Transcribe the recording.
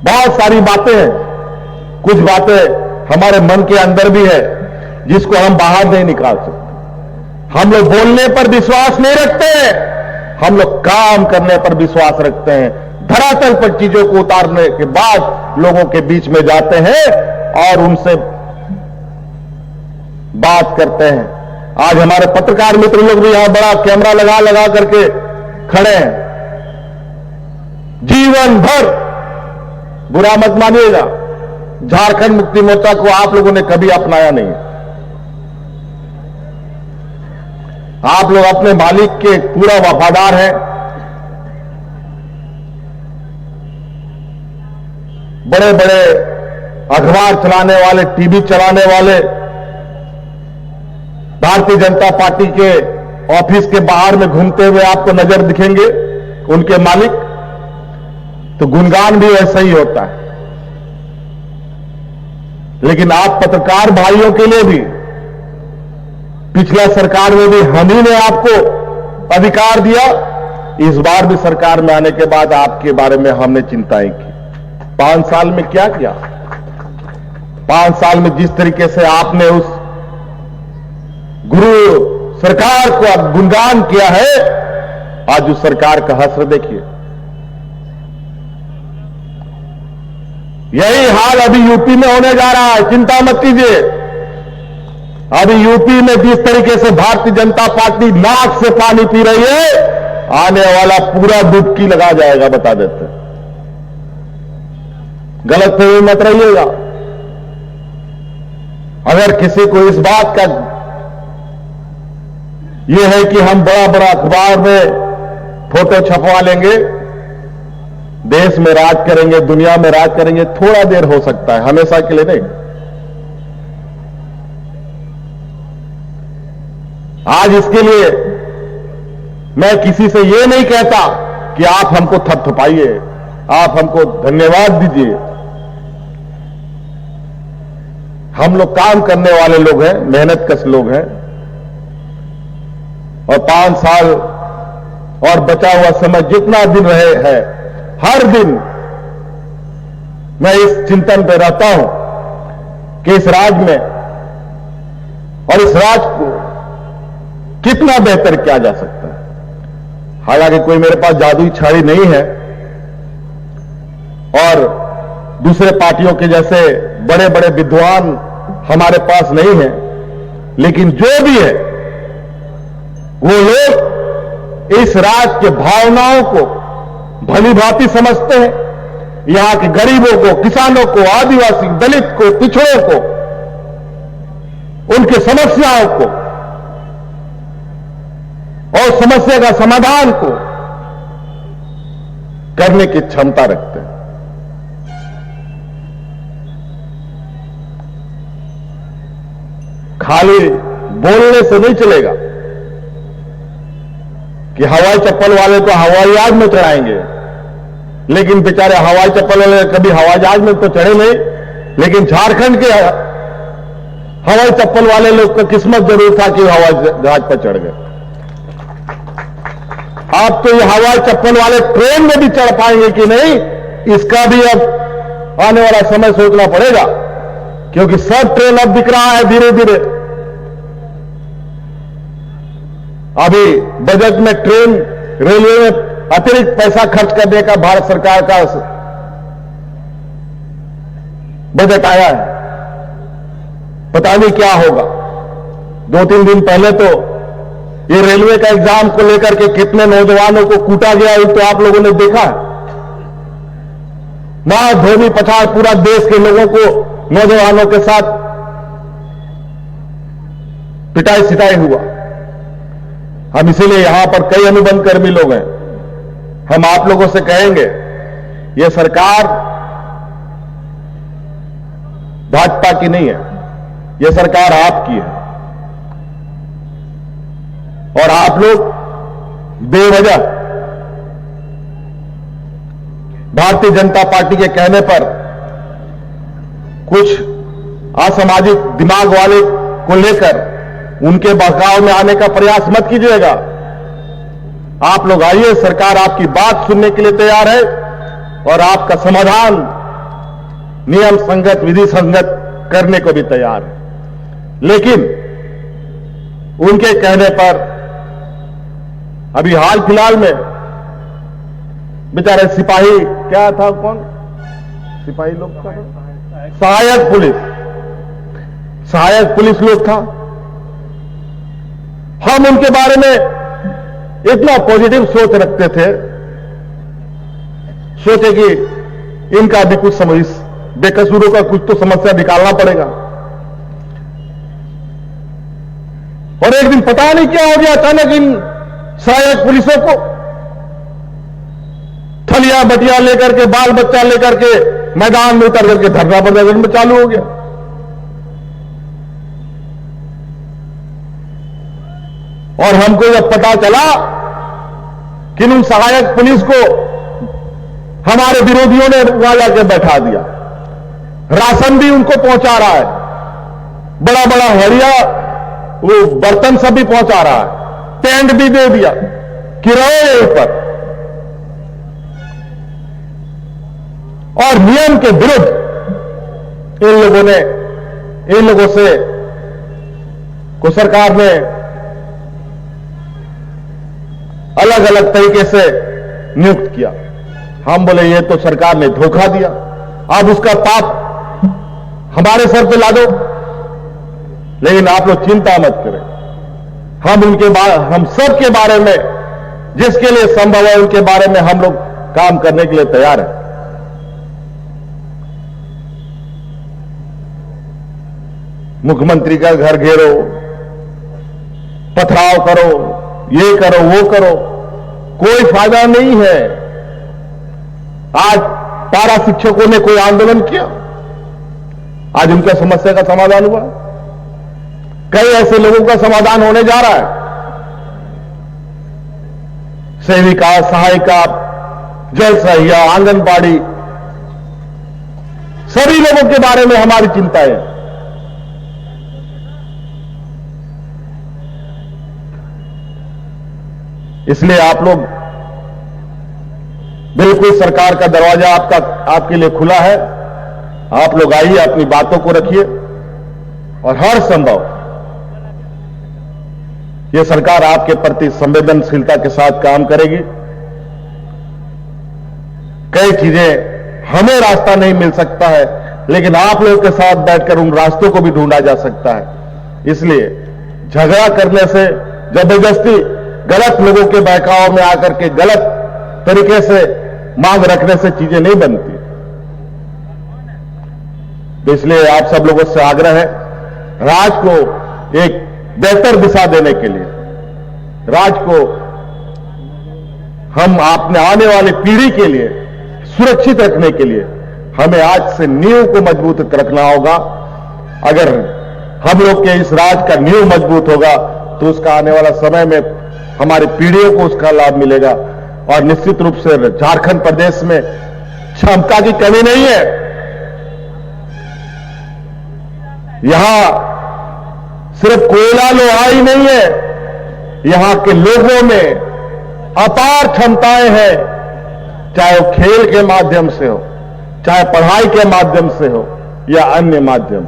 बहुत सारी बातें हैं, कुछ बातें हमारे मन के अंदर भी है जिसको हम बाहर नहीं निकाल सकते। हम लोग बोलने पर विश्वास नहीं रखते हैं, हम लोग काम करने पर विश्वास रखते हैं। धरातल पर चीजों को उतारने के बाद लोगों के बीच में जाते हैं और उनसे बात करते हैं। आज हमारे पत्रकार मित्र लोग भी यहां बड़ा कैमरा लगा लगा करके खड़े हैं। जीवन भर, बुरा मत मानिएगा, झारखंड मुक्ति मोर्चा को आप लोगों ने कभी अपनाया नहीं। आप लोग अपने मालिक के पूरा वफादार हैं। बड़े बड़े अखबार चलाने वाले, टीवी चलाने वाले, भारतीय जनता पार्टी के ऑफिस के बाहर में घूमते हुए आपको नजर दिखेंगे उनके मालिक, तो गुणगान भी वैसा ही होता है। लेकिन आप पत्रकार भाइयों के लिए भी पिछला सरकार में भी हम ही ने आपको अधिकार दिया, इस बार भी सरकार में आने के बाद आपके बारे में हमने चिंताएं की। 5 साल में क्या किया? 5 साल में जिस तरीके से आपने उस गुरु सरकार को अब गुणगान किया है, आज उस सरकार का हश्र देखिए। यही हाल अभी यूपी में होने जा रहा है, चिंता मत कीजिए। अभी यूपी में जिस तरीके से भारतीय जनता पार्टी नाक से पानी पी रही है, आने वाला पूरा डुबकी लगा जाएगा, बता देते हैं। गलत फहमी मत रहिएगा। अगर किसी को इस बात का यह है कि हम बड़ा बड़ा अखबार में फोटो छपवा लेंगे, देश में राज करेंगे, दुनिया में राज करेंगे, थोड़ा देर हो सकता है, हमेशा के लिए नहीं। आज इसके लिए मैं किसी से यह नहीं कहता कि आप हमको थपथपाइए, आप हमको धन्यवाद दीजिए। हम लोग काम करने वाले लोग हैं, मेहनत कश लोग हैं, और 5 साल और बचा हुआ समय जितना दिन रहे है, हर दिन मैं इस चिंतन पे रहता हूं कि इस राज्य में और इस राज्य को कितना बेहतर किया जा सकता है। हालांकि कोई मेरे पास जादुई छड़ी नहीं है और दूसरे पार्टियों के जैसे बड़े बड़े विद्वान हमारे पास नहीं है, लेकिन जो भी है वो लोग इस राज्य के भावनाओं को भली भांति समझते हैं। यहां के गरीबों को, किसानों को, आदिवासी, दलित को, पिछड़ों को, उनकी समस्याओं को और समस्या का समाधान को करने की क्षमता रखते हैं। खाली बोलने से नहीं चलेगा कि हवाई चप्पल वाले को हवाई जहाज में चढ़ाएंगे, लेकिन बेचारे हवाई चप्पल वाले कभी हवाई जहाज में तो चढ़े नहीं, लेकिन झारखंड के हवाई चप्पल वाले लोग को किस्मत जरूर था कि हवाई जहाज पर चढ़ गए। अब तो ये हवाई चप्पल वाले ट्रेन में भी चढ़ पाएंगे कि नहीं, इसका भी अब आने वाला समय सोचना पड़ेगा, क्योंकि सब ट्रेन अब दिख रहा है धीरे धीरे। अभी बजट में ट्रेन, रेलवे में अतिरिक्त पैसा खर्च करने का भारत सरकार का बजट आया है। पता नहीं क्या होगा। 2-3 दिन पहले तो ये रेलवे का एग्जाम को लेकर के कितने नौजवानों को कूटा गया, ये तो आप लोगों ने देखा है। मां धोबी पछाड़ पूरा देश के लोगों को, नौजवानों के साथ पिटाई सिटाई हुआ। हम इसीलिए यहां पर कई अनुबंध कर्मी लोग हैं, हम आप लोगों से कहेंगे, यह सरकार भाजपा की नहीं है, यह सरकार आपकी है। और आप लोग बेवजह भारतीय जनता पार्टी के कहने पर कुछ असामाजिक दिमाग वाले को लेकर उनके बहकाव में आने का प्रयास मत कीजिएगा। आप लोग आइए, सरकार आपकी बात सुनने के लिए तैयार है और आपका समाधान नियम संगत, विधि संगत करने को भी तैयार है। लेकिन उनके कहने पर अभी हाल फिलहाल में बेचारे सिपाही, क्या था, कौन सिपाही लोग था, सहायक पुलिस लोग था, हम उनके बारे में इतना पॉजिटिव सोच रखते थे, सोचे कि इनका भी कुछ समझ, बेकसूरों का कुछ तो समस्या निकालना पड़ेगा। और एक दिन पता नहीं क्या हो गया, अचानक इन सहायक पुलिसों को थलिया बटिया लेकर के, बाल बच्चा लेकर के मैदान में उतर करके धरना प्रदर्शन में चालू हो गया। और हमको जब पता चला कि उन सहायक पुलिस को हमारे विरोधियों ने वहां जाकर बैठा दिया, राशन भी उनको पहुंचा रहा है, बड़ा बड़ा हड़िया वो बर्तन सब भी पहुंचा रहा है, टेंट भी दे दिया किराए पर, और नियम के विरुद्ध इन लोगों से को सरकार ने अलग अलग तरीके से नियुक्त किया। हम बोले ये तो सरकार ने धोखा दिया, अब उसका पाप हमारे सर पे ला दो। लेकिन आप लोग चिंता मत करें, हम सब के बारे में, जिसके लिए संभव है उनके बारे में हम लोग काम करने के लिए तैयार हैं। मुख्यमंत्री का घर घेरो, पथराव करो, ये करो वो करो, कोई फायदा नहीं है। आज पारा शिक्षकों ने कोई आंदोलन किया, आज उनका समस्या का समाधान हुआ। कई ऐसे लोगों का समाधान होने जा रहा है। सेविका, सहायिका, जल सहिया, आंगनबाड़ी, सभी लोगों के बारे में हमारी चिंता है। इसलिए आप लोग बिल्कुल, सरकार का दरवाजा आपके लिए खुला है। आप लोग आइए, अपनी बातों को रखिए और हर संभव यह सरकार आपके प्रति संवेदनशीलता के साथ काम करेगी। कई चीजें हमें रास्ता नहीं मिल सकता है, लेकिन आप लोगों के साथ बैठकर उन रास्तों को भी ढूंढा जा सकता है। इसलिए झगड़ा करने से, जबरदस्ती गलत लोगों के बहकाव में आकर के गलत तरीके से मांग रखने से चीजें नहीं बनती। तो इसलिए आप सब लोगों से आग्रह है, राज्य को एक बेहतर दिशा देने के लिए, राज्य को हम अपने आने वाली पीढ़ी के लिए सुरक्षित रखने के लिए हमें आज से नींव को मजबूत रखना होगा। अगर हम लोग के इस राज्य का नींव मजबूत होगा तो उसका आने वाला समय में हमारी पीढ़ियों को उसका लाभ मिलेगा। और निश्चित रूप से झारखंड प्रदेश में क्षमता की कमी नहीं है। यहां सिर्फ कोयला लोहा ही नहीं है, यहां के लोगों में अपार क्षमताएं हैं, चाहे वो खेल के माध्यम से हो, चाहे पढ़ाई के माध्यम से हो या अन्य माध्यम।